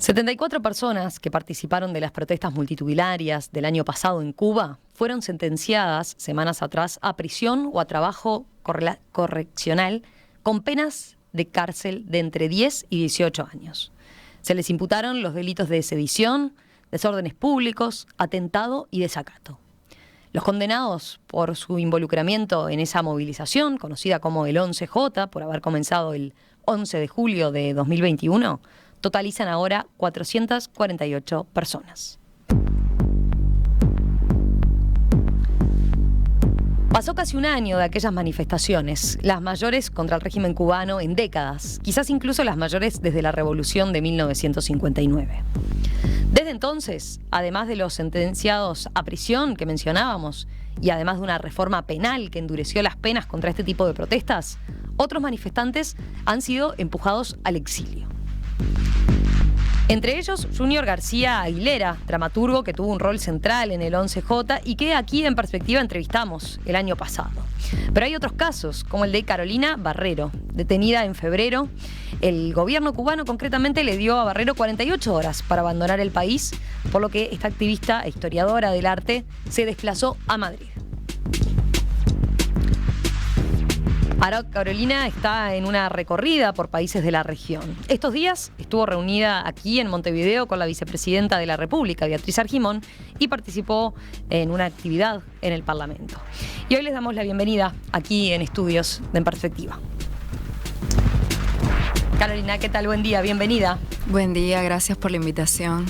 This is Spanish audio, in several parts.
74 personas que participaron de las protestas multitudinarias del año pasado en Cuba fueron sentenciadas semanas atrás a prisión o a trabajo correccional con penas de cárcel de entre 10 y 18 años. Se les imputaron los delitos de sedición, desórdenes públicos, atentado y desacato. Los condenados por su involucramiento en esa movilización, conocida como el 11J, por haber comenzado el 11 de julio de 2021, totalizan ahora 448 personas. Pasó casi un año de aquellas manifestaciones, las mayores contra el régimen cubano en décadas, quizás incluso las mayores desde la revolución de 1959. Desde entonces, además de los sentenciados a prisión que mencionábamos, y además de una reforma penal que endureció las penas contra este tipo de protestas, otros manifestantes han sido empujados al exilio. Entre ellos, Junior García Aguilera, dramaturgo que tuvo un rol central en el 11J y que aquí en Perspectiva entrevistamos el año pasado. Pero hay otros casos, como el de Carolina Barrero, detenida en febrero. El gobierno cubano concretamente le dio a Barrero 48 horas para abandonar el país, por lo que esta activista e historiadora del arte se desplazó a Madrid. Ahora Carolina está en una recorrida por países de la región. Estos días estuvo reunida aquí en Montevideo con la vicepresidenta de la República, Beatriz Argimón, y participó en una actividad en el Parlamento. Y hoy les damos la bienvenida aquí en Estudios de En Perspectiva. Carolina, ¿qué tal? Buen día, bienvenida. Buen día, gracias por la invitación.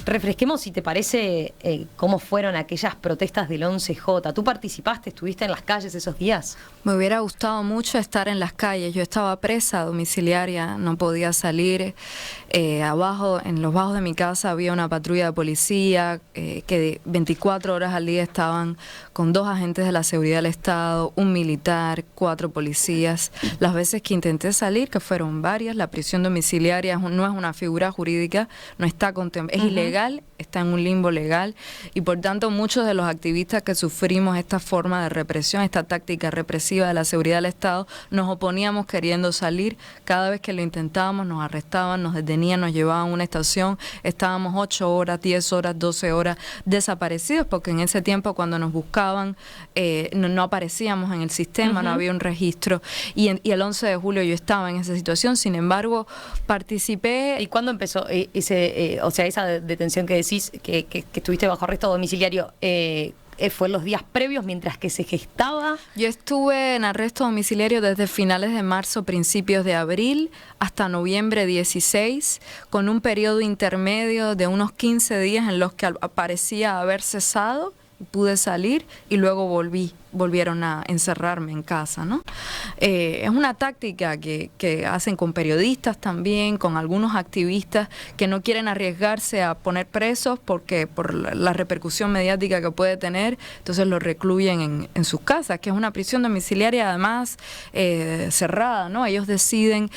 Refresquemos, si te parece, cómo fueron aquellas protestas del 11J. ¿Tú participaste, estuviste en las calles esos días? Me hubiera gustado mucho estar en las calles. Yo estaba presa domiciliaria, no podía salir. Abajo, en los bajos de mi casa, había una patrulla de policía que 24 horas al día estaban con 2 agentes de la seguridad del Estado, un militar, 4 policías. Las veces que intenté salir, que fueron varias, la prisión domiciliaria no es una figura jurídica, no está es ilegal, está en un limbo legal, y por tanto muchos de los activistas que sufrimos esta forma de represión, esta táctica represiva de la seguridad del Estado, nos oponíamos queriendo salir. Cada vez que lo intentábamos nos arrestaban, nos detenían, nos llevaban a una estación, estábamos 8 horas, 10 horas, 12 horas desaparecidos, porque en ese tiempo cuando nos buscaban no aparecíamos en el sistema, no había un registro, y el 11 de julio yo estaba en esa situación. Sin embargo, participé. ¿Y cuándo empezó esa detención que decís que estuviste bajo arresto domiciliario? ¿Fue en los días previos mientras que se gestaba? Yo estuve en arresto domiciliario desde finales de marzo, principios de abril, hasta noviembre 16, con un periodo intermedio de unos 15 días en los que parecía haber cesado. Pude salir y luego volvieron a encerrarme en casa, ¿no? Es una táctica que hacen con periodistas también, con algunos activistas que no quieren arriesgarse a poner presos porque por la repercusión mediática que puede tener, entonces los recluyen en sus casas, que es una prisión domiciliaria además cerrada, ¿no? Ellos deciden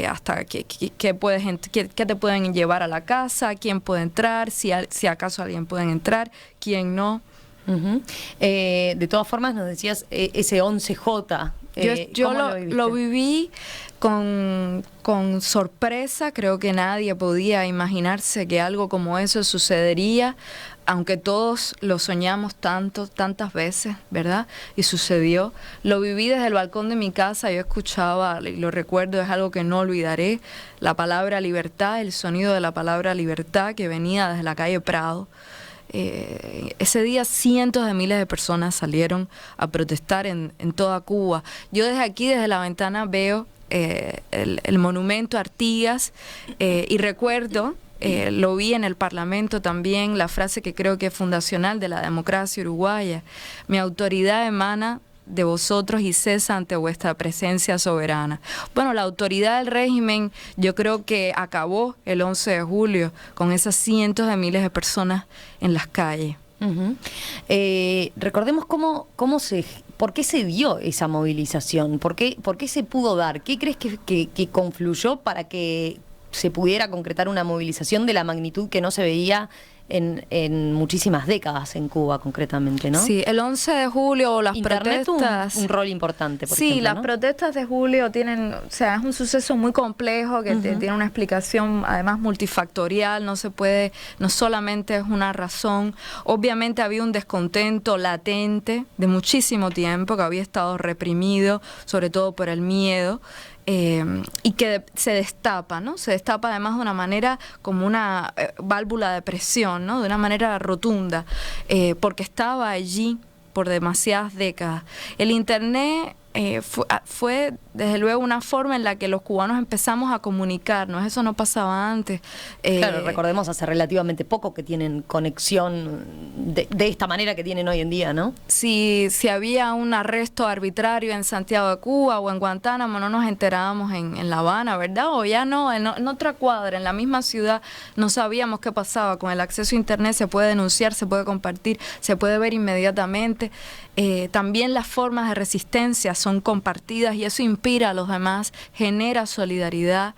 hasta qué te pueden llevar a la casa, quién puede entrar, si acaso alguien puede entrar, quién no. De todas formas, nos decías ese 11J. Yo lo viví con sorpresa. Creo que nadie podía imaginarse que algo como eso sucedería, aunque todos lo soñamos tantas veces, ¿verdad? Y sucedió. Lo viví desde el balcón de mi casa. Yo escuchaba, y lo recuerdo, es algo que no olvidaré, la palabra libertad, el sonido de la palabra libertad que venía desde la calle Prado. Ese día cientos de miles de personas salieron a protestar en toda Cuba. Yo desde aquí, desde la ventana, veo el monumento a Artigas y recuerdo, lo vi en el Parlamento también, la frase que creo que es fundacional de la democracia uruguaya: mi autoridad emana de vosotros y cesa ante vuestra presencia soberana. Bueno, la autoridad del régimen yo creo que acabó el 11 de julio con esas cientos de miles de personas en las calles. Recordemos por qué se dio esa movilización, por qué se pudo dar, qué crees que confluyó para que se pudiera concretar una movilización de la magnitud que no se veía en muchísimas décadas en Cuba, concretamente, ¿no? Sí, el 11 de julio las Internet protestas... un rol importante, por sí, ejemplo, las ¿no? protestas de julio tienen, o sea, es un suceso muy complejo que tiene una explicación además multifactorial, no solamente es una razón. Obviamente había un descontento latente de muchísimo tiempo que había estado reprimido, sobre todo por el miedo. Y que se destapa, ¿no? Se destapa además de una manera como una válvula de presión, ¿no? De una manera rotunda, porque estaba allí por demasiadas décadas. El Internet fue desde luego una forma en la que los cubanos empezamos a comunicarnos. Eso no pasaba antes. Claro, recordemos hace relativamente poco que tienen conexión de esta manera que tienen hoy en día, ¿no? Si había un arresto arbitrario en Santiago de Cuba o en Guantánamo, no nos enterábamos en La Habana, ¿verdad? O ya no, en otra cuadra, en la misma ciudad, no sabíamos qué pasaba. Con el acceso a Internet se puede denunciar, se puede compartir, se puede ver inmediatamente. También las formas de resistencia son compartidas y eso inspira a los demás, genera solidaridad.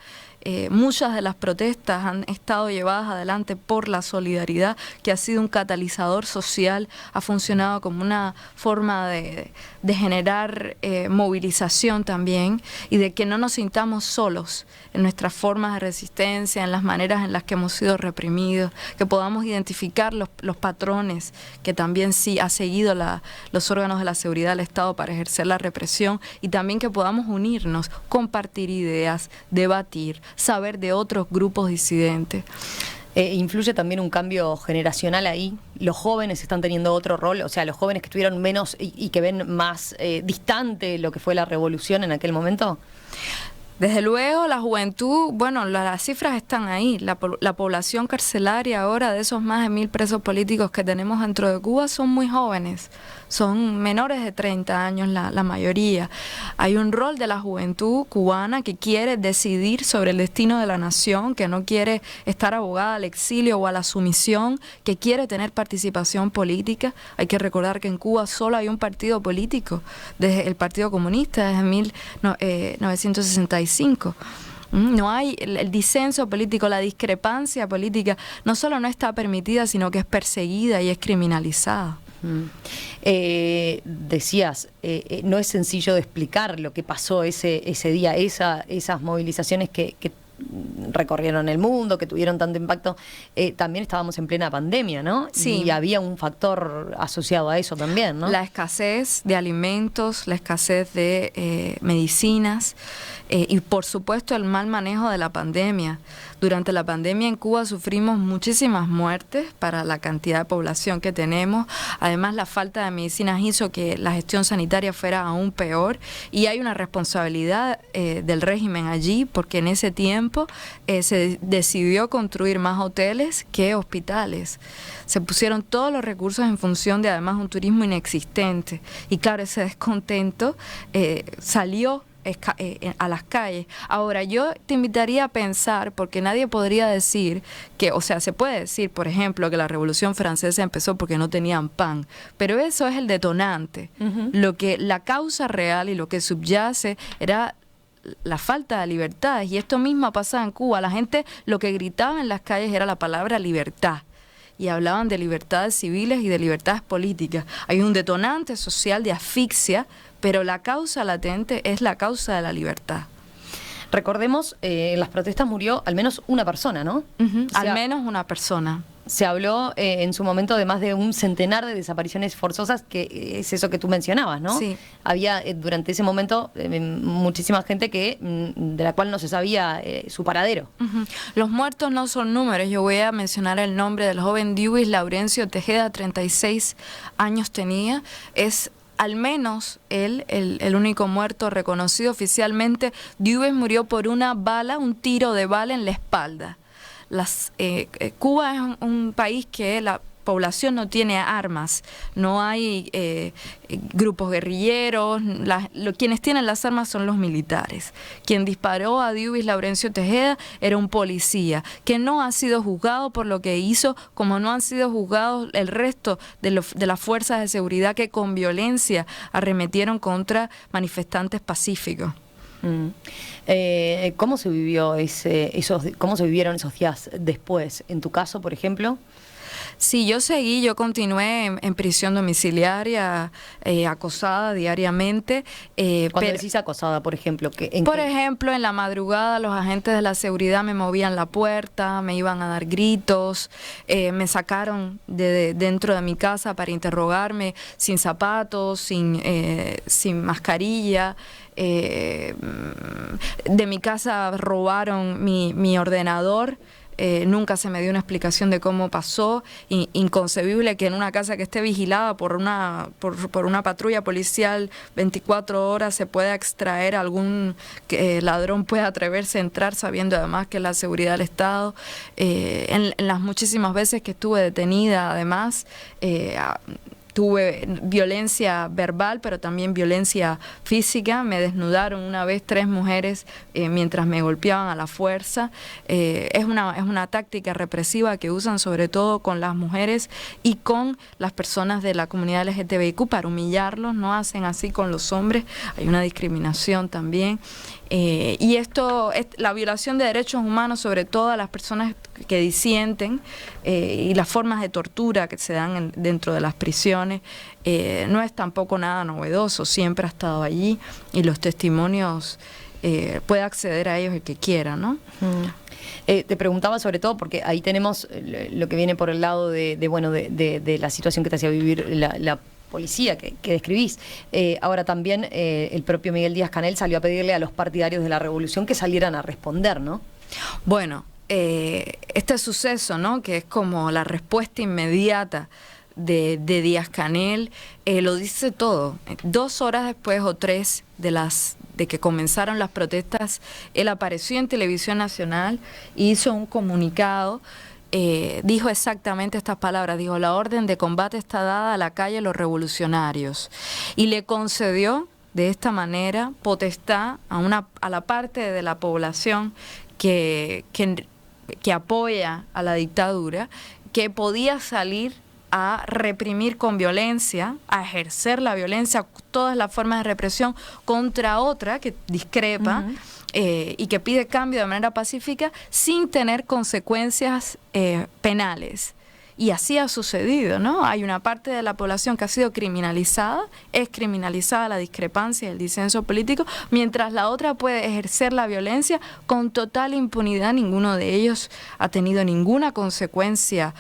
Muchas de las protestas han estado llevadas adelante por la solidaridad, que ha sido un catalizador social, ha funcionado como una forma de generar movilización también y de que no nos sintamos solos en nuestras formas de resistencia, en las maneras en las que hemos sido reprimidos, que podamos identificar los patrones que también sí ha seguido los órganos de la seguridad del Estado para ejercer la represión y también que podamos unirnos, compartir ideas, debatir, saber de otros grupos disidentes. ¿Influye también un cambio generacional ahí? ¿Los jóvenes están teniendo otro rol? O sea, los jóvenes que estuvieron menos y que ven más distante lo que fue la revolución en aquel momento. Desde luego, la juventud, bueno, las cifras están ahí. La población carcelaria ahora de esos más de 1000 presos políticos que tenemos dentro de Cuba son muy jóvenes, son menores de 30 años la mayoría. Hay un rol de la juventud cubana que quiere decidir sobre el destino de la nación, que no quiere estar abogada al exilio o a la sumisión, que quiere tener participación política. Hay que recordar que en Cuba solo hay un partido político, desde el Partido Comunista, desde 1965. No hay el disenso político, la discrepancia política, no solo no está permitida, sino que es perseguida y es criminalizada. Decías, no es sencillo de explicar lo que pasó ese día, esas movilizaciones que recorrieron el mundo, que tuvieron tanto impacto. También estábamos en plena pandemia, ¿no? Sí. Y había un factor asociado a eso también, ¿no? La escasez de alimentos, la escasez de medicinas y por supuesto el mal manejo de la pandemia. Durante la pandemia en Cuba sufrimos muchísimas muertes para la cantidad de población que tenemos. Además, la falta de medicinas hizo que la gestión sanitaria fuera aún peor y hay una responsabilidad del régimen allí porque en ese tiempo se decidió construir más hoteles que hospitales. Se pusieron todos los recursos en función de además un turismo inexistente y claro, ese descontento salió a las calles. Ahora, yo te invitaría a pensar, porque nadie podría decir que, o sea, se puede decir, por ejemplo, que la Revolución Francesa empezó porque no tenían pan, pero eso es el detonante. Lo que la causa real y lo que subyace era la falta de libertades, y esto mismo pasaba en Cuba. La gente lo que gritaba en las calles era la palabra libertad. Y hablaban de libertades civiles y de libertades políticas. Hay un detonante social de asfixia, pero la causa latente es la causa de la libertad. Recordemos, en las protestas murió al menos una persona, ¿no? Al menos una persona. Se habló en su momento de más de un centenar de desapariciones forzosas, que es eso que tú mencionabas, ¿no? Sí. Había durante ese momento muchísima gente de la cual no se sabía su paradero. Los muertos no son números. Yo voy a mencionar el nombre del joven Dewis Laurencio Tejeda, 36 años tenía. Es al menos él, el único muerto reconocido oficialmente. Dewis murió por un tiro de bala en la espalda. Cuba es un país que la población no tiene armas, no hay grupos guerrilleros, quienes tienen las armas son los militares. Quien disparó a Dewis Laurencio Tejeda era un policía que no ha sido juzgado por lo que hizo, como no han sido juzgados el resto de las fuerzas de seguridad que con violencia arremetieron contra manifestantes pacíficos. ¿Cómo se vivió cómo se vivieron esos días después? En tu caso, por ejemplo. Sí, yo continué en prisión domiciliaria, acosada diariamente. Cuando decís acosada, por ejemplo, por ejemplo, en la madrugada los agentes de la seguridad me movían la puerta, me iban a dar gritos, me sacaron de dentro de mi casa para interrogarme sin zapatos, sin mascarilla. De mi casa robaron mi ordenador. Nunca se me dio una explicación de cómo pasó. Inconcebible que en una casa que esté vigilada por una patrulla policial 24 horas se pueda extraer algún ladrón pueda atreverse a entrar sabiendo además que es la seguridad del Estado. En las muchísimas veces que estuve detenida, además, tuve violencia verbal, pero también violencia física. Me desnudaron una vez 3 mujeres mientras me golpeaban a la fuerza. Es una táctica represiva que usan sobre todo con las mujeres y con las personas de la comunidad LGTBIQ para humillarlos. No hacen así con los hombres. Hay una discriminación también. Y esto es la violación de derechos humanos, sobre todo a las personas que disienten, y las formas de tortura que se dan dentro de las prisiones. No es tampoco nada novedoso, siempre ha estado allí y los testimonios puede acceder a ellos el que quiera, ¿no? Te preguntaba sobre todo porque ahí tenemos lo que viene por el lado de la situación que te hacía vivir la policía que describís. Ahora también el propio Miguel Díaz-Canel salió a pedirle a los partidarios de la revolución que salieran a responder, ¿no? Bueno, este suceso, ¿no?, que es como la respuesta inmediata de Díaz-Canel, lo dice todo. 2 horas después o 3 de que comenzaron las protestas, él apareció en Televisión Nacional y hizo un comunicado. Dijo exactamente estas palabras, dijo: la orden de combate está dada a la calle los revolucionarios, y le concedió de esta manera potestad a la parte de la población que apoya a la dictadura, que podía salir a reprimir con violencia, a ejercer la violencia, todas las formas de represión contra otra que discrepa. Y que pide cambio de manera pacífica sin tener consecuencias penales. Y así ha sucedido, ¿no? Hay una parte de la población que ha sido criminalizada, es criminalizada la discrepancia y el disenso político, mientras la otra puede ejercer la violencia con total impunidad. Ninguno de ellos ha tenido ninguna consecuencia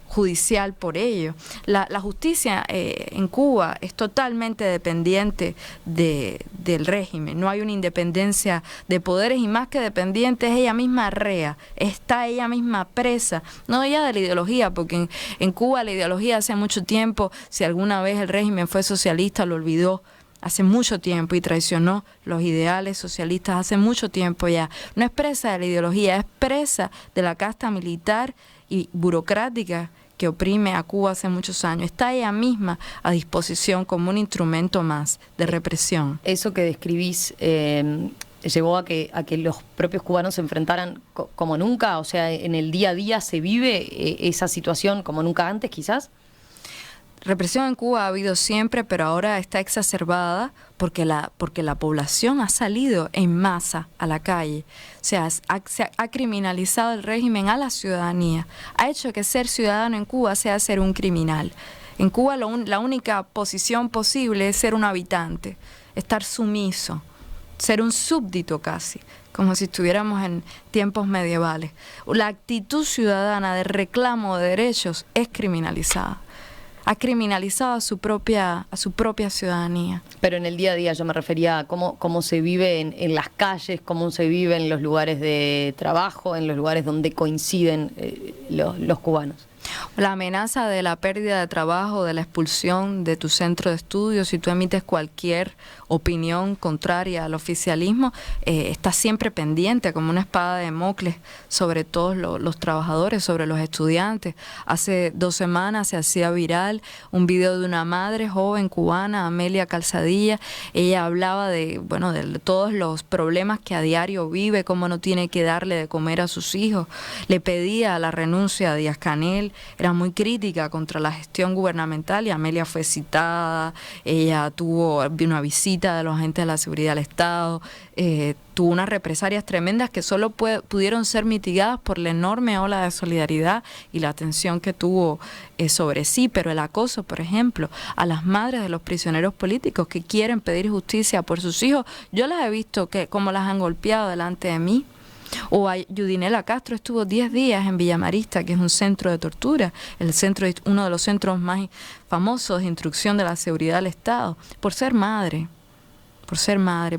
judicial por ello. La justicia en Cuba es totalmente dependiente del régimen. No hay una independencia de poderes, y más que dependiente es ella misma rea, está ella misma presa, no ya de la ideología, porque en Cuba la ideología hace mucho tiempo, si alguna vez el régimen fue socialista, lo olvidó hace mucho tiempo y traicionó los ideales socialistas hace mucho tiempo ya. No es presa de la ideología, es presa de la casta militar y burocrática que oprime a Cuba hace muchos años. Está ella misma a disposición como un instrumento más de represión. Eso que describís llevó a que los propios cubanos se enfrentaran como nunca, o sea, en el día a día se vive esa situación como nunca antes, quizás. Represión en Cuba ha habido siempre, pero ahora está exacerbada porque la población ha salido en masa a la calle. O sea, ha criminalizado el régimen a la ciudadanía. Ha hecho que ser ciudadano en Cuba sea ser un criminal. En Cuba la única posición posible es ser un habitante, estar sumiso, ser un súbdito casi, como si estuviéramos en tiempos medievales. La actitud ciudadana de reclamo de derechos es criminalizada. Ha criminalizado a su propia ciudadanía. Pero en el día a día yo me refería a cómo se vive en las calles, cómo se vive en los lugares de trabajo, en los lugares donde coinciden los cubanos. La amenaza de la pérdida de trabajo, de la expulsión de tu centro de estudio, si tú emites cualquier opinión contraria al oficialismo, está siempre pendiente como una espada de Damocles sobre todos los trabajadores, sobre los estudiantes. Hace 2 semanas se hacía viral un video de una madre joven cubana, Amelia Calzadilla. Ella hablaba de todos los problemas que a diario vive, cómo no tiene que darle de comer a sus hijos. Le pedía la renuncia a Díaz-Canel, Daniel era muy crítica contra la gestión gubernamental y Amelia fue citada, ella tuvo una visita de los agentes de la seguridad del Estado, tuvo unas represalias tremendas que solo pudieron ser mitigadas por la enorme ola de solidaridad y la atención que tuvo sobre sí, pero el acoso, por ejemplo, a las madres de los prisioneros políticos que quieren pedir justicia por sus hijos, yo las he visto cómo las han golpeado delante de mí. O a Yudinela Castro estuvo 10 días en Villamarista, que es un centro de tortura, uno de los centros más famosos de instrucción de la seguridad del Estado, por ser madre,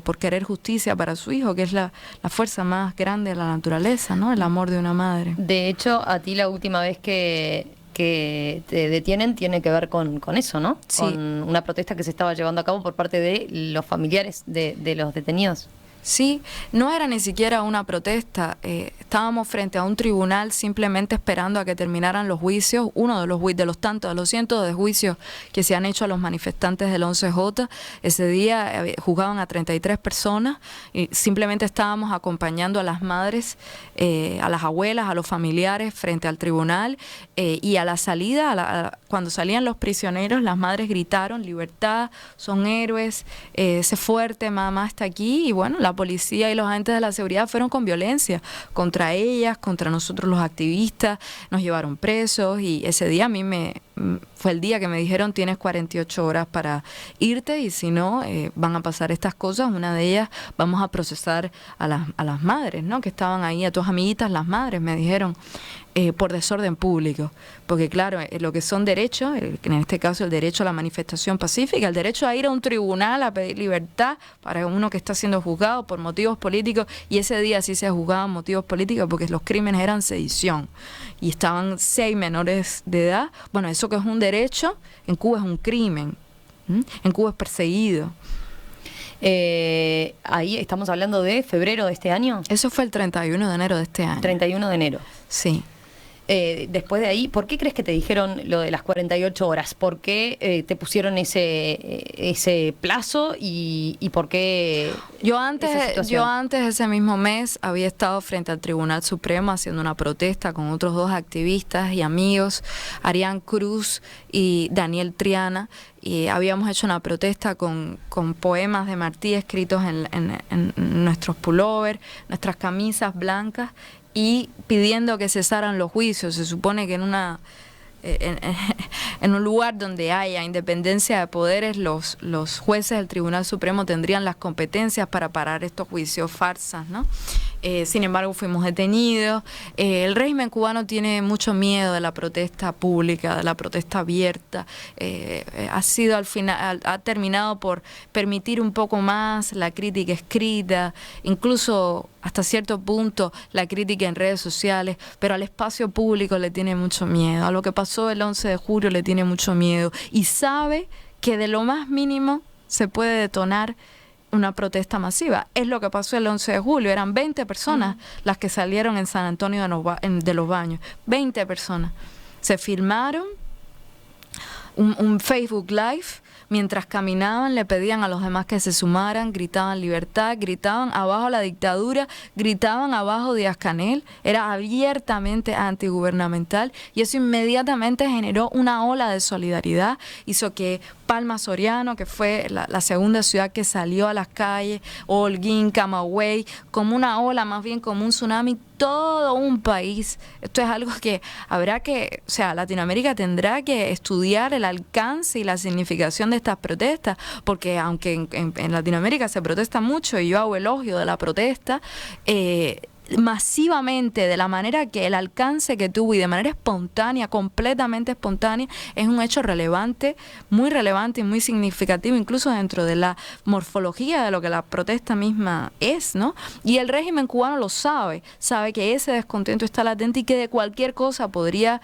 por querer justicia para su hijo, que es la fuerza más grande de la naturaleza, ¿no? El amor de una madre. De hecho, a ti la última vez que te detienen tiene que ver con eso, ¿no? Sí. Con una protesta que se estaba llevando a cabo por parte de los familiares de los detenidos. Sí, no era ni siquiera una protesta, estábamos frente a un tribunal simplemente esperando a que terminaran los juicios, uno de los cientos de juicios que se han hecho a los manifestantes del 11J. Ese día juzgaban a 33 personas y simplemente estábamos acompañando a las madres, a las abuelas, a los familiares frente al tribunal, y a la salida, cuando salían los prisioneros, las madres gritaron: libertad, son héroes, sé fuerte, mamá está aquí. Y bueno, la policía y los agentes de la seguridad fueron con violencia contra ellas, contra nosotros los activistas, nos llevaron presos, y ese día a mí fue el día que me dijeron: tienes 48 horas para irte, y si no, van a pasar estas cosas. Una de ellas, vamos a procesar a las madres, ¿no?, que estaban ahí, a tus amiguitas, las madres, me dijeron, por desorden público. Porque claro, lo que son derechos, en este caso el derecho a la manifestación pacífica, el derecho a ir a un tribunal a pedir libertad para uno que está siendo juzgado por motivos políticos, y ese día sí se juzgaban motivos políticos porque los crímenes eran sedición y estaban 6 menores de edad. Bueno, eso que es un derecho, en Cuba es un crimen. En Cuba es perseguido. Ahí estamos hablando de febrero de este año. Eso fue el 31 de enero de este año. 31 de enero. Sí. Después de ahí, ¿por qué crees que te dijeron lo de las 48 horas? ¿Por qué te pusieron ese plazo y por qué yo antes ese mismo mes había estado frente al Tribunal Supremo haciendo una protesta con otros 2 activistas y amigos, Arián Cruz y Daniel Triana, y habíamos hecho una protesta con poemas de Martí escritos en nuestros pullovers, nuestras camisas blancas, y pidiendo que cesaran los juicios. Se supone que en un lugar donde haya independencia de poderes, los jueces del Tribunal Supremo tendrían las competencias para parar estos juicios farsas, ¿no? Sin embargo, fuimos detenidos. El régimen cubano tiene mucho miedo de la protesta pública, de la protesta abierta. Ha terminado por permitir un poco más la crítica escrita, incluso hasta cierto punto la crítica en redes sociales, pero al espacio público le tiene mucho miedo. A lo que pasó el 11 de julio le tiene mucho miedo, y sabe que de lo más mínimo se puede detonar una protesta masiva. Es lo que pasó el 11 de julio. Eran 20 personas las que salieron en San Antonio de los Baños. 20 personas. Se filmaron un Facebook Live. Mientras caminaban, le pedían a los demás que se sumaran, gritaban libertad, gritaban abajo la dictadura, gritaban abajo Díaz-Canel. Era abiertamente antigubernamental, y eso inmediatamente generó una ola de solidaridad. Hizo que Palma Soriano, que fue la segunda ciudad que salió a las calles, Holguín, Camagüey, como una ola, más bien como un tsunami, todo un país. Esto es algo que Latinoamérica tendrá que estudiar el alcance y la significación de estas protestas, porque aunque en Latinoamérica se protesta mucho, y yo hago elogio de la protesta, masivamente, de la manera que el alcance que tuvo y de manera espontánea, completamente espontánea, es un hecho relevante y muy significativo, incluso dentro de la morfología de lo que la protesta misma es, ¿no? Y el régimen cubano lo sabe que ese descontento está latente y que de cualquier cosa podría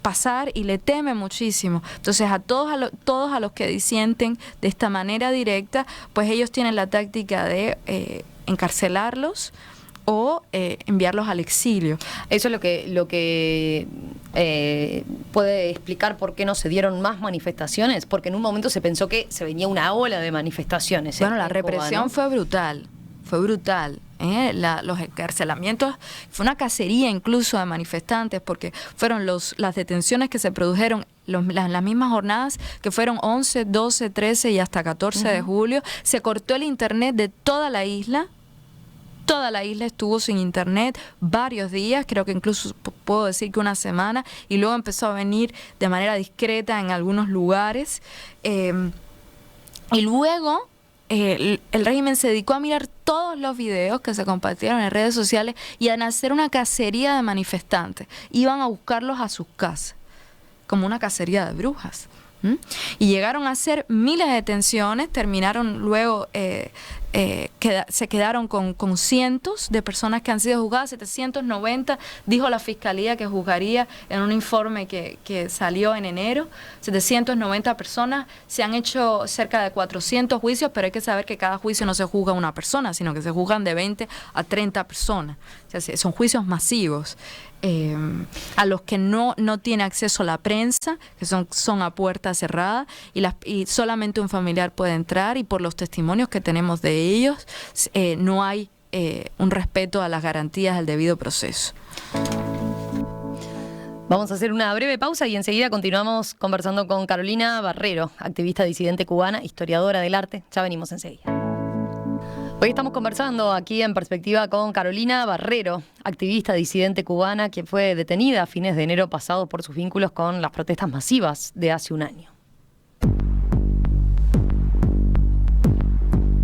pasar, y le teme muchísimo. Entonces a todos a los que disienten de esta manera directa, pues ellos tienen la táctica de encarcelarlos o enviarlos al exilio. Eso es lo que puede explicar por qué no se dieron más manifestaciones, porque en un momento se pensó que se venía una ola de manifestaciones. Bueno, la represión fue brutal. los encarcelamientos, fue una cacería incluso de manifestantes, porque fueron las detenciones que se produjeron las mismas jornadas, que fueron 11, 12, 13 y hasta 14 de julio. Se cortó el internet de toda la isla. Toda la isla estuvo sin internet varios días, creo que incluso puedo decir que una semana, y luego empezó a venir de manera discreta en algunos lugares. Y luego el régimen se dedicó a mirar todos los videos que se compartieron en redes sociales y a hacer una cacería de manifestantes. Iban a buscarlos a sus casas, como una cacería de brujas. Y llegaron a hacer miles de detenciones, terminaron luego, se quedaron con cientos de personas que han sido juzgadas, 790, dijo la Fiscalía que juzgaría en un informe que salió en enero, 790 personas, se han hecho cerca de 400 juicios, pero hay que saber que cada juicio no se juzga a una persona, sino que se juzgan de 20 a 30 personas, o sea, son juicios masivos. A los que no tiene acceso la prensa, que son a puerta cerrada, y solamente un familiar puede entrar, y por los testimonios que tenemos de ellos, no hay un respeto a las garantías del debido proceso. Vamos a hacer una breve pausa y enseguida continuamos conversando con Carolina Barrero, activista disidente cubana, historiadora del arte. Ya venimos enseguida. Hoy estamos conversando aquí en Perspectiva con Carolina Barrero, activista disidente cubana, quien fue detenida a fines de enero pasado por sus vínculos con las protestas masivas de hace un año.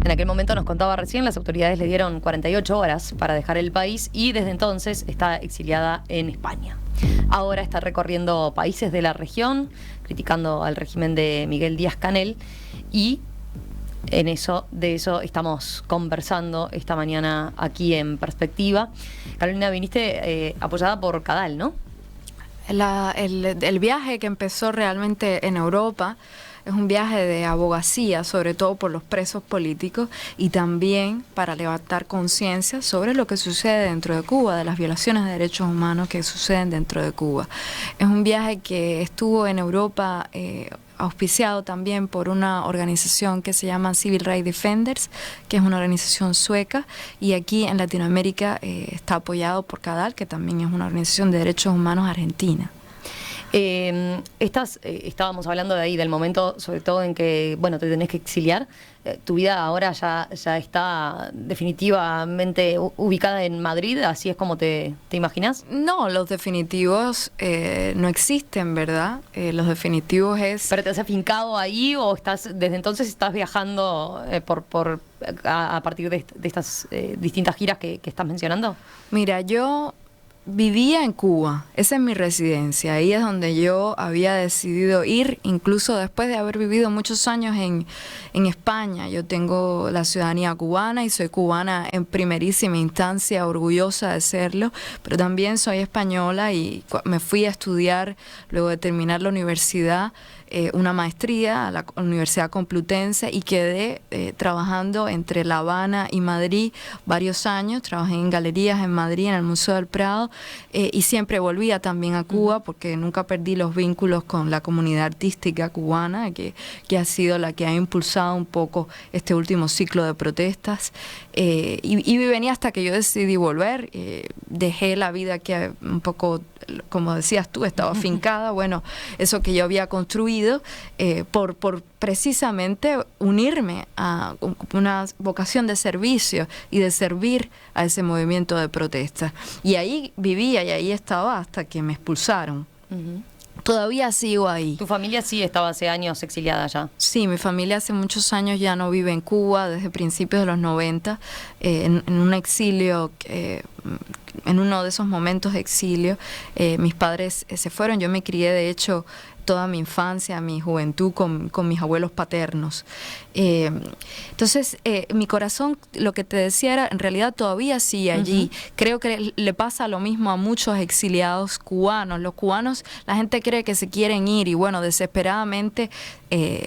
En aquel momento, nos contaba recién, las autoridades le dieron 48 horas para dejar el país y desde entonces está exiliada en España. Ahora está recorriendo países de la región, criticando al régimen de Miguel Díaz-Canel, y de eso estamos conversando esta mañana aquí en Perspectiva. Carolina, viniste apoyada por Cadal, ¿no? El viaje que empezó realmente en Europa es un viaje de abogacía, sobre todo por los presos políticos, y también para levantar conciencia sobre lo que sucede dentro de Cuba, de las violaciones de derechos humanos que suceden dentro de Cuba. Es un viaje que estuvo en Europa auspiciado también por una organización que se llama Civil Rights Defenders, que es una organización sueca, y aquí en Latinoamérica está apoyado por Cadal, que también es una organización de derechos humanos argentina. Estábamos hablando de ahí, del momento sobre todo en que, bueno, te tenés que exiliar. Tu vida ahora ya está definitivamente ubicada en Madrid, ¿así es como te imaginas? No, los definitivos no existen, ¿verdad? Los definitivos es... ¿Pero te has afincado ahí o desde entonces estás viajando a partir de estas distintas giras que estás mencionando? Mira, yo vivía en Cuba, esa es mi residencia, ahí es donde yo había decidido ir, incluso después de haber vivido muchos años en España. Yo tengo la ciudadanía cubana y soy cubana en primerísima instancia, orgullosa de serlo, pero también soy española y me fui a estudiar, luego de terminar la universidad, una maestría a la Universidad Complutense, y quedé trabajando entre La Habana y Madrid varios años. Trabajé en galerías en Madrid, en el Museo del Prado, y siempre volvía también a Cuba porque nunca perdí los vínculos con la comunidad artística cubana, que ha sido la que ha impulsado un poco este último ciclo de protestas, y venía hasta que yo decidí volver. Dejé la vida que un poco, como decías tú, estaba afincada, bueno, eso que yo había construido, por precisamente unirme a una vocación de servicio y de servir a ese movimiento de protesta. Y ahí vivía y ahí estaba hasta que me expulsaron. Todavía sigo ahí. ¿Tu familia sí estaba hace años exiliada ya? Sí, mi familia hace muchos años ya no vive en Cuba, desde principios de los 90, en un exilio, en uno de esos momentos de exilio. Mis padres se fueron, yo me crié de hecho toda mi infancia, mi juventud con mis abuelos paternos. Entonces, mi corazón, lo que te decía era, en realidad todavía sigue allí. Creo que le pasa lo mismo a muchos exiliados cubanos. Los cubanos, la gente cree que se quieren ir y bueno, desesperadamente,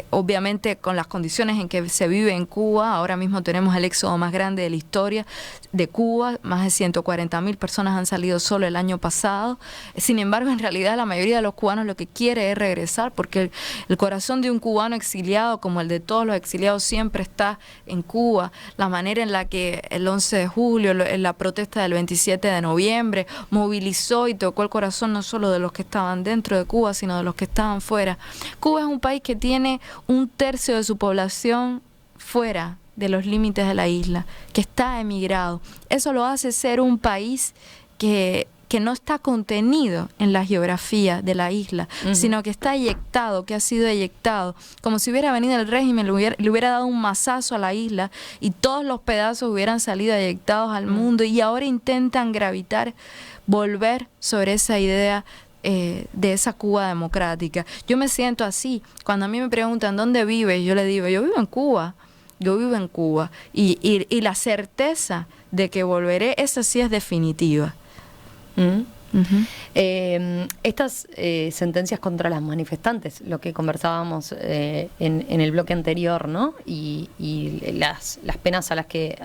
obviamente con las condiciones en que se vive en Cuba, ahora mismo tenemos el éxodo más grande de la historia de Cuba, más de 140.000 personas han salido solo el año pasado. Sin embargo, en realidad la mayoría de los cubanos lo que quiere es regresar regresar, porque el corazón de un cubano exiliado, como el de todos los exiliados, siempre está en Cuba. La manera en la que el 11 de julio, en la protesta del 27 de noviembre, movilizó y tocó el corazón no solo de los que estaban dentro de Cuba, sino de los que estaban fuera. Cuba es un país que tiene 1/3 de su población fuera de los límites de la isla, que está emigrado. Eso lo hace ser un país que no está contenido en la geografía de la isla, sino que está eyectado, que ha sido eyectado, como si hubiera venido el régimen, le hubiera dado un mazazo a la isla y todos los pedazos hubieran salido eyectados al mundo, y ahora intentan volver sobre esa idea de esa Cuba democrática. Yo me siento así. Cuando a mí me preguntan ¿dónde vives?, yo le digo, yo vivo en Cuba. Yo vivo en Cuba. Y la certeza de que volveré, esa sí es definitiva. Estas sentencias contra las manifestantes, lo que conversábamos en el bloque anterior, ¿no? Y las penas a las que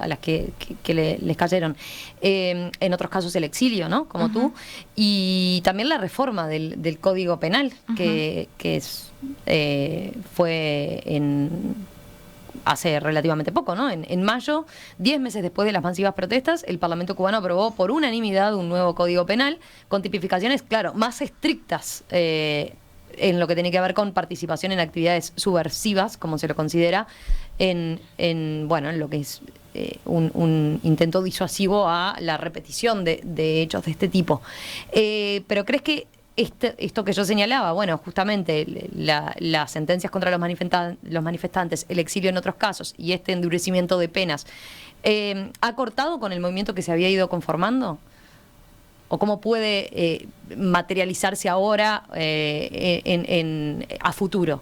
les cayeron. En otros casos el exilio, ¿no? Como tú. Y también la reforma del Código Penal, que fue hace relativamente poco, ¿no? En mayo, 10 meses después de las masivas protestas, el Parlamento cubano aprobó por unanimidad un nuevo Código Penal con tipificaciones, claro, más estrictas en lo que tiene que ver con participación en actividades subversivas, como se lo considera, en lo que es un intento disuasivo a la repetición de hechos de este tipo. Pero ¿crees que esto que yo señalaba, bueno, justamente las sentencias contra los manifestantes, el exilio en otros casos y este endurecimiento de penas, ha cortado con el movimiento que se había ido conformando? ¿O cómo puede materializarse ahora a futuro?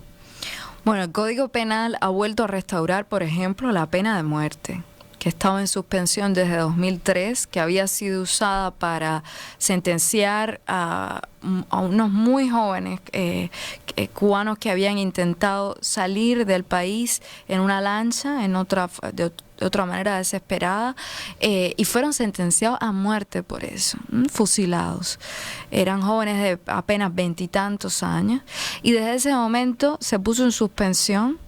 Bueno, el Código Penal ha vuelto a restaurar, por ejemplo, la pena de muerte, que estaba en suspensión desde 2003, que había sido usada para sentenciar a unos muy jóvenes cubanos que habían intentado salir del país en una lancha, de otra manera desesperada, y fueron sentenciados a muerte por eso, fusilados. Eran jóvenes de apenas 20 y tantos años, y desde ese momento se puso en suspensión,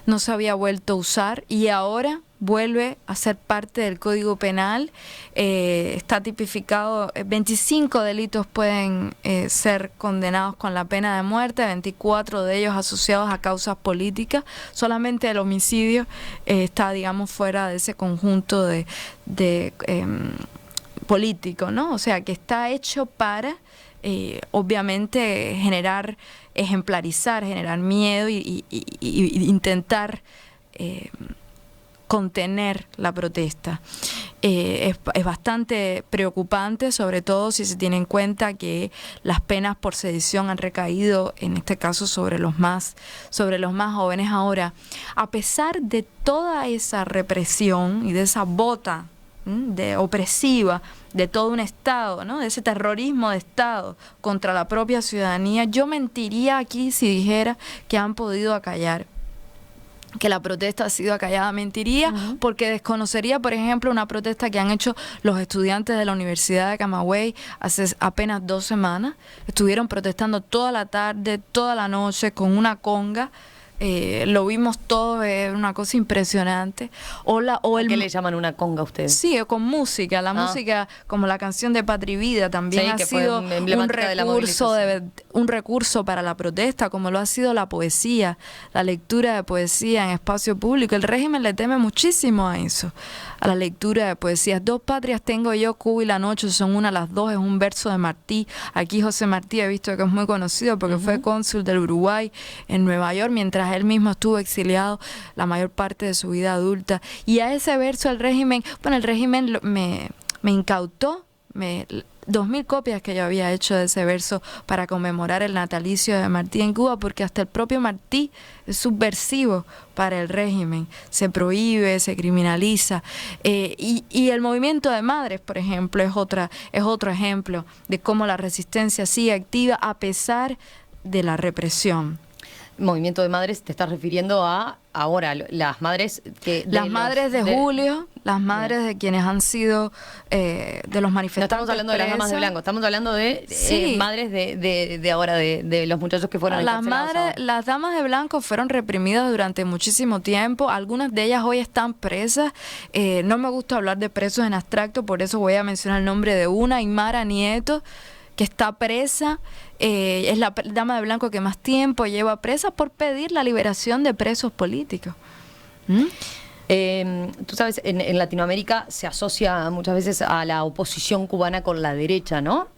no se había vuelto a usar, y ahora vuelve a ser parte del Código Penal. Está tipificado, 25 delitos pueden ser condenados con la pena de muerte, 24 de ellos asociados a causas políticas. Solamente el homicidio está, digamos, fuera de ese conjunto de político, ¿no? O sea, que está hecho para, obviamente, ejemplarizar, generar miedo y intentar contener la protesta. Es bastante preocupante, sobre todo si se tiene en cuenta que las penas por sedición han recaído, en este caso, sobre los más jóvenes. Ahora, a pesar de toda esa represión y de esa bota opresiva de todo un Estado, ¿no?, de ese terrorismo de Estado contra la propia ciudadanía, yo mentiría aquí si dijera que han podido acallar, que la protesta ha sido acallada. Mentiría, porque desconocería, por ejemplo, una protesta que han hecho los estudiantes de la Universidad de Camagüey hace apenas 2 semanas. Estuvieron protestando toda la tarde, toda la noche, con una conga. Lo vimos todo, es una cosa impresionante. ¿Qué le llaman una conga a ustedes? Sí, con música, la música, como la canción de Patria y Vida, también ha sido un recurso para la protesta, como lo ha sido la poesía, la lectura de poesía en espacio público. El régimen le teme muchísimo a eso, a la lectura de poesías. 2 patrias tengo yo, Cuba y la noche son una, las dos, es un verso de Martí. Aquí José Martí, he visto que es muy conocido porque fue cónsul del Uruguay en Nueva York, mientras él mismo estuvo exiliado la mayor parte de su vida adulta. Y a ese verso el régimen me incautó 2.000 copias que yo había hecho de ese verso para conmemorar el natalicio de Martí en Cuba, porque hasta el propio Martí es subversivo para el régimen, se prohíbe, se criminaliza. Y el movimiento de madres, por ejemplo, es otro ejemplo de cómo la resistencia sigue activa a pesar de la represión. Movimiento de madres, te estás refiriendo a ahora, las madres que... Las madres de Julio, las madres de quienes han sido de los manifestantes. No estamos hablando de las damas de blanco, estamos hablando de madres de ahora, de los muchachos que fueron encarcelados. Las damas de blanco fueron reprimidas durante muchísimo tiempo, algunas de ellas hoy están presas. No me gusta hablar de presos en abstracto, por eso voy a mencionar el nombre de una, Aymara Nieto, que está presa, es la dama de blanco que más tiempo lleva presa por pedir la liberación de presos políticos. Tú sabes, en Latinoamérica se asocia muchas veces a la oposición cubana con la derecha, ¿no?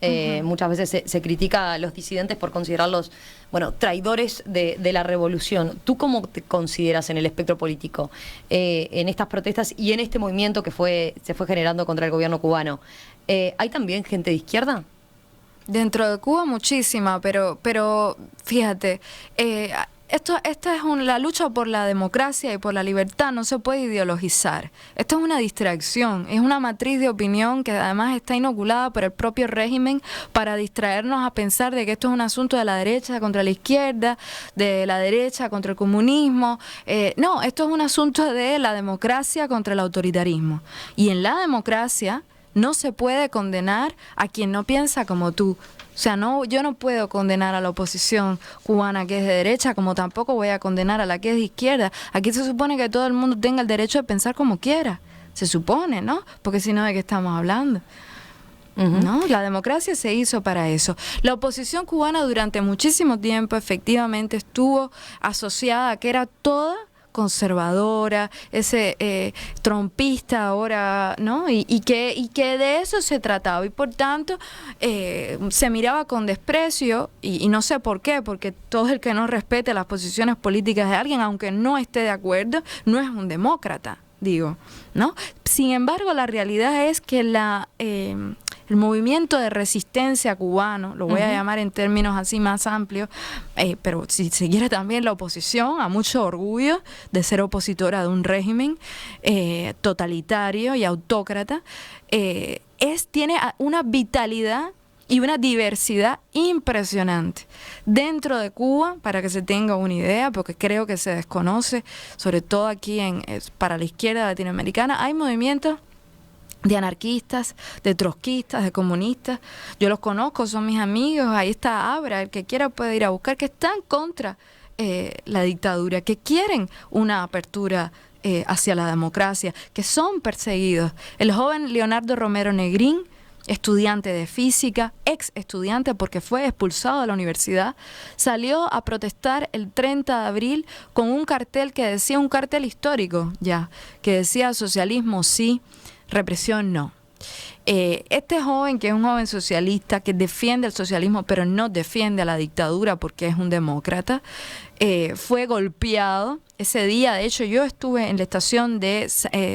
Muchas veces se critica a los disidentes por considerarlos, bueno, traidores de la revolución. ¿Tú cómo te consideras en el espectro político en estas protestas y en este movimiento que se fue generando contra el gobierno cubano? ¿Hay también gente de izquierda? Dentro de Cuba muchísima, pero fíjate, esta es la lucha por la democracia y por la libertad, no se puede ideologizar. Esto es una distracción, es una matriz de opinión que además está inoculada por el propio régimen para distraernos a pensar de que esto es un asunto de la derecha contra la izquierda, de la derecha contra el comunismo. No, esto es un asunto de la democracia contra el autoritarismo. Y en la democracia no se puede condenar a quien no piensa como tú. O sea, yo no puedo condenar a la oposición cubana que es de derecha, como tampoco voy a condenar a la que es de izquierda. Aquí se supone que todo el mundo tenga el derecho de pensar como quiera. Se supone, ¿no? Porque si no, ¿de qué estamos hablando? ¿No? La democracia se hizo para eso. La oposición cubana durante muchísimo tiempo efectivamente estuvo asociada a que era toda conservadora, ese trompista ahora, ¿no? Y que de eso se trataba y por tanto se miraba con desprecio y no sé por qué, porque todo el que no respete las posiciones políticas de alguien, aunque no esté de acuerdo, no es un demócrata, digo, ¿no? Sin embargo, la realidad es que el movimiento de resistencia cubano, lo voy a llamar en términos así más amplios, pero si se quiere también la oposición, a mucho orgullo de ser opositora de un régimen totalitario y autócrata, tiene una vitalidad y una diversidad impresionante dentro de Cuba, para que se tenga una idea, porque creo que se desconoce, sobre todo aquí para la izquierda latinoamericana, hay movimientos de anarquistas, de trotskistas, de comunistas. Yo los conozco, son mis amigos. Ahí está Abra, el que quiera puede ir a buscar, que están contra la dictadura, que quieren una apertura hacia la democracia, que son perseguidos. El joven Leonardo Romero Negrín, estudiante de física, ex estudiante porque fue expulsado de la universidad, salió a protestar el 30 de abril con un cartel que decía, un cartel histórico ya, que decía socialismo sí, represión no. Este joven, que es un joven socialista, que defiende el socialismo pero no defiende a la dictadura porque es un demócrata, fue golpeado ese día. De hecho, yo estuve en la estación de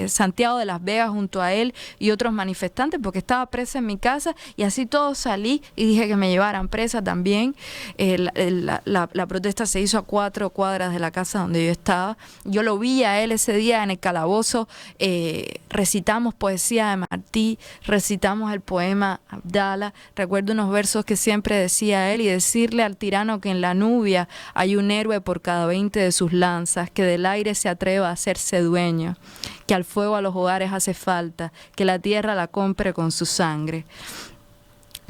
Santiago de Las Vegas junto a él y otros manifestantes porque estaba presa en mi casa, y así todo salí y dije que me llevaran presa también. La protesta se hizo a 4 cuadras de la casa donde yo estaba. Yo lo vi a él ese día en el calabozo. Recitamos poesía de Martí, recitamos el poema Abdala. Recuerdo unos versos que siempre decía él: y decirle al tirano que en la Nubia hay un héroe por cada 20 de sus lanzas, que del aire se atreva a hacerse dueño, que al fuego a los hogares hace falta, que la tierra la compre con su sangre,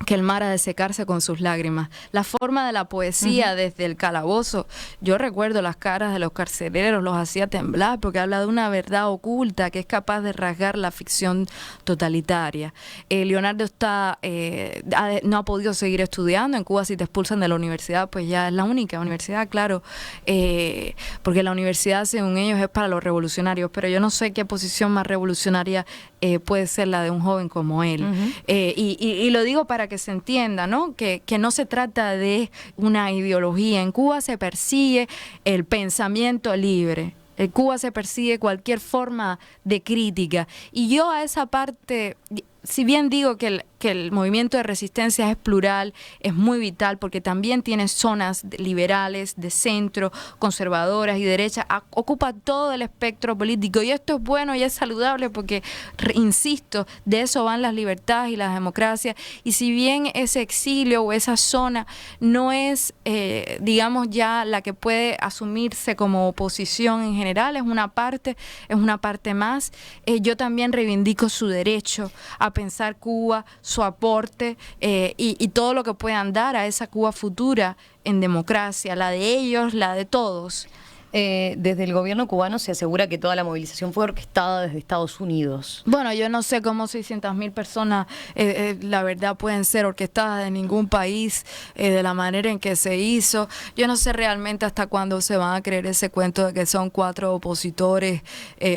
que el mar ha de secarse con sus lágrimas. La forma de la poesía desde el calabozo, yo recuerdo las caras de los carceleros, los hacía temblar porque habla de una verdad oculta que es capaz de rasgar la ficción totalitaria. Leonardo no ha podido seguir estudiando. En Cuba, si te expulsan de la universidad, pues ya es la única universidad, claro, porque la universidad, según ellos, es para los revolucionarios, pero yo no sé qué posición más revolucionaria puede ser la de un joven como él. Y lo digo para que se entienda, ¿no? Que no se trata de una ideología. En Cuba se persigue el pensamiento libre. En Cuba se persigue cualquier forma de crítica. Y yo a esa parte, si bien digo que que el movimiento de resistencia es plural, es muy vital, porque también tiene zonas liberales, de centro, conservadoras y derechas, ocupa todo el espectro político, y esto es bueno y es saludable porque, insisto, de eso van las libertades y las democracias, y si bien ese exilio o esa zona no es, digamos, ya la que puede asumirse como oposición en general, es una parte más, yo también reivindico su derecho a pensar Cuba, su aporte y todo lo que puedan dar a esa Cuba futura en democracia, la de ellos, la de todos. Desde el gobierno cubano se asegura que toda la movilización fue orquestada desde Estados Unidos. Bueno, yo no sé cómo 600.000 personas, la verdad, pueden ser orquestadas de ningún país, de la manera en que se hizo. Yo no sé realmente hasta cuándo se van a creer ese cuento de que son 4 opositores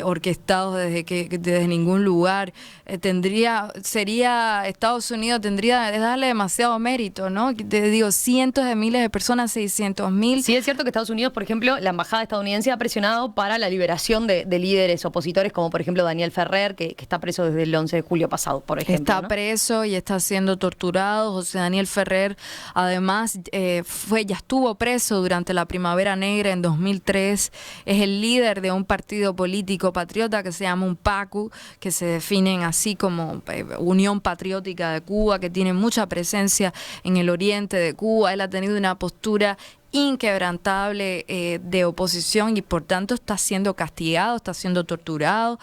orquestados desde ningún lugar. Estados Unidos tendría que darle demasiado mérito, ¿no? Te digo, cientos de miles de personas, 600.000. Sí, es cierto que Estados Unidos, por ejemplo, la embajada estadounidense ha presionado para la liberación de líderes opositores, como por ejemplo Daniel Ferrer, que está preso desde el 11 de julio pasado, por ejemplo. Está preso y está siendo torturado. José Daniel Ferrer, además, ya estuvo preso durante la Primavera Negra en 2003. Es el líder de un partido político patriota que se llama UNPACU, que se definen así como Unión Patriótica de Cuba, que tiene mucha presencia en el oriente de Cuba. Él ha tenido una postura inquebrantable de oposición y por tanto está siendo castigado, está siendo torturado.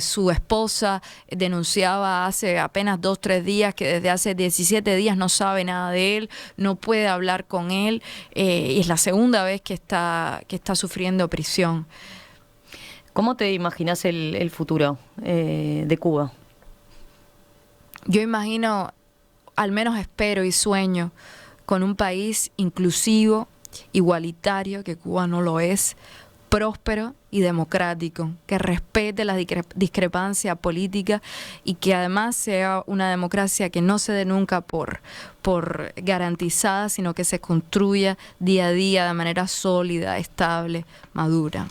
Su esposa denunciaba hace apenas 2-3 días que desde hace 17 días no sabe nada de él, no puede hablar con él, y es la segunda vez que está sufriendo prisión. ¿Cómo te imaginas el futuro de Cuba? Yo imagino, al menos espero y sueño, con un país inclusivo, igualitario, que Cuba no lo es, próspero y democrático, que respete la discrepancia política y que además sea una democracia que no se dé nunca por garantizada, sino que se construya día a día de manera sólida, estable, madura.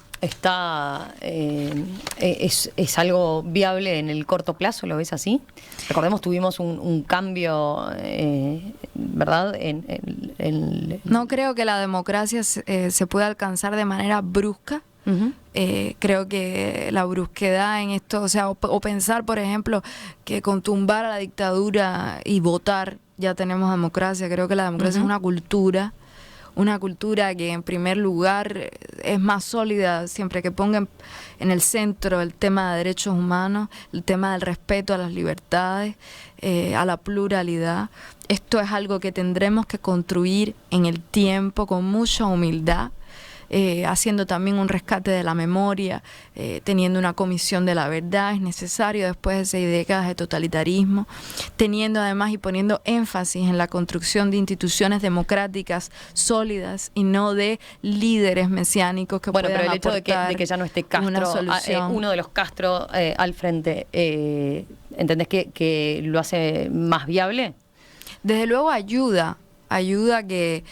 ¿Es algo viable en el corto plazo? ¿Lo ves así? Recordemos, tuvimos un cambio, ¿verdad? No creo que la democracia se pueda alcanzar de manera brusca. Uh-huh. Creo que la brusquedad en esto, o pensar, por ejemplo, que con tumbar a la dictadura y votar ya tenemos democracia. Creo que la democracia es una cultura que en primer lugar es más sólida siempre que ponga en el centro el tema de derechos humanos, el tema del respeto a las libertades, a la pluralidad. Esto es algo que tendremos que construir en el tiempo con mucha humildad, haciendo también un rescate de la memoria, teniendo una comisión de la verdad, es necesario después de 6 décadas de totalitarismo, teniendo además y poniendo énfasis en la construcción de instituciones democráticas sólidas y no de líderes mesiánicos que puedan pero el hecho aportar de que ya no esté Castro, uno de los Castro al frente, ¿entendés que lo hace más viable? Desde luego ayuda que,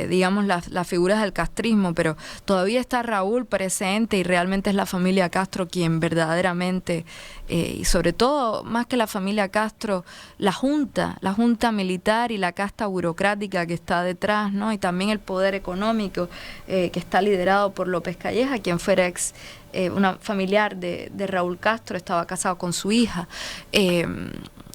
digamos, las figuras del castrismo, pero todavía está Raúl presente y realmente es la familia Castro quien verdaderamente, y sobre todo, más que la familia Castro, la junta militar y la casta burocrática que está detrás, ¿no? Y también el poder económico que está liderado por López Calleja, quien fuera una familiar de Raúl Castro, estaba casado con su hija.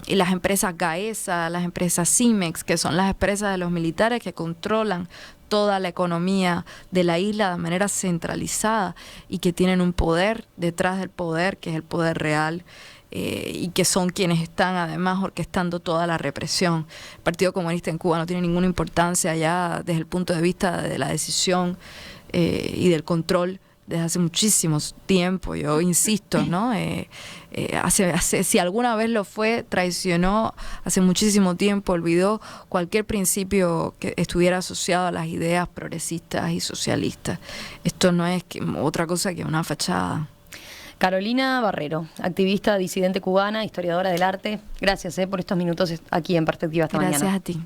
Y las empresas Gaesa, las empresas Cimex, que son las empresas de los militares que controlan toda la economía de la isla de manera centralizada y que tienen un poder detrás del poder, que es el poder real, y que son quienes están además orquestando toda la represión. El Partido Comunista en Cuba no tiene ninguna importancia ya desde el punto de vista de la decisión y del control desde hace muchísimo tiempo. Yo insisto, ¿no? Si alguna vez lo fue, traicionó hace muchísimo tiempo, olvidó cualquier principio que estuviera asociado a las ideas progresistas y socialistas. Esto no es otra cosa que una fachada. Carolina Barrero, activista disidente cubana, historiadora del arte. Gracias por estos minutos aquí en Perspectiva esta mañana. Gracias a ti.